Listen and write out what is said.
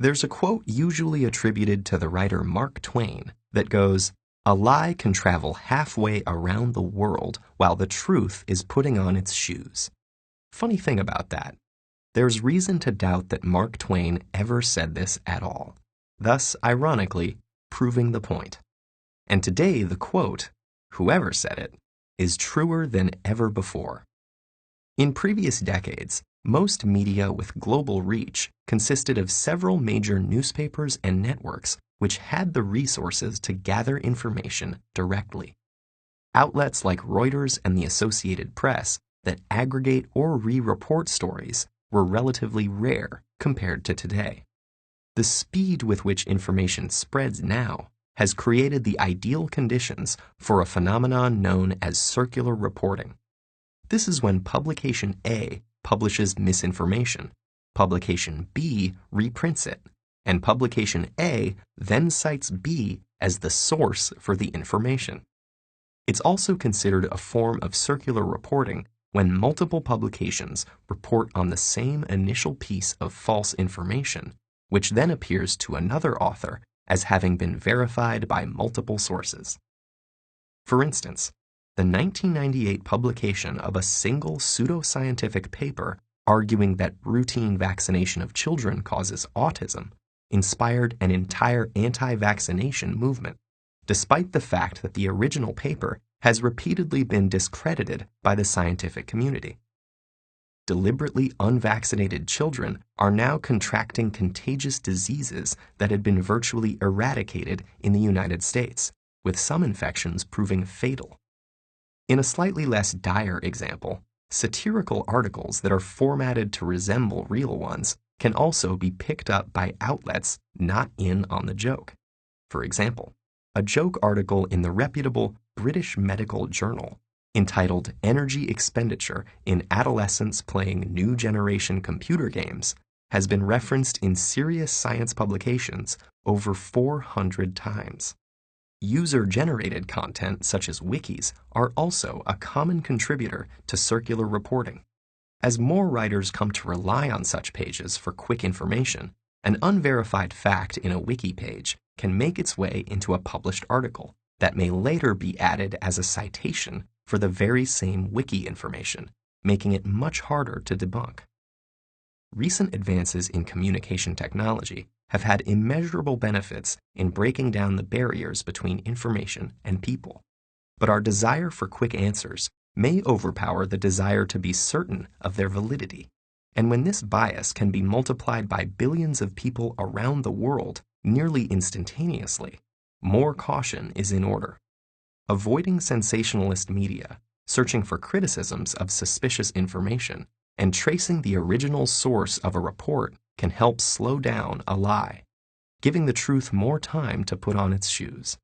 There's a quote usually attributed to the writer Mark Twain that goes, "A lie can travel halfway around the world while the truth is putting on its shoes." Funny thing about that, there's reason to doubt that Mark Twain ever said this at all, thus, ironically, proving the point. And today the quote, whoever said it, is truer than ever before. In previous decades, most media with global reach consisted of several major newspapers and networks which had the resources to gather information directly. Outlets like Reuters and the Associated Press that aggregate or re-report stories were relatively rare compared to today. The speed with which information spreads now has created the ideal conditions for a phenomenon known as circular reporting. This is when publication A publishes misinformation, publication B reprints it, and publication A then cites B as the source for the information. It's also considered a form of circular reporting when multiple publications report on the same initial piece of false information, which then appears to another author as having been verified by multiple sources. For instance, the 1998 publication of a single pseudoscientific paper arguing that routine vaccination of children causes autism inspired an entire anti-vaccination movement, despite the fact that the original paper has repeatedly been discredited by the scientific community. Deliberately unvaccinated children are now contracting contagious diseases that had been virtually eradicated in the United States, with some infections proving fatal. In a slightly less dire example, satirical articles that are formatted to resemble real ones can also be picked up by outlets not in on the joke. For example, a joke article in the reputable British Medical Journal entitled "Energy Expenditure in Adolescents Playing New Generation Computer Games" has been referenced in serious science publications over 400 times. User-generated content such as wikis are also a common contributor to circular reporting. As more writers come to rely on such pages for quick information, an unverified fact in a wiki page can make its way into a published article that may later be added as a citation for the very same wiki information, making it much harder to debunk. Recent advances in communication technology have had immeasurable benefits in breaking down the barriers between information and people. But our desire for quick answers may overpower the desire to be certain of their validity. And when this bias can be multiplied by billions of people around the world nearly instantaneously, more caution is in order. Avoiding sensationalist media, searching for criticisms of suspicious information, and tracing the original source of a report can help slow down a lie, giving the truth more time to put on its shoes.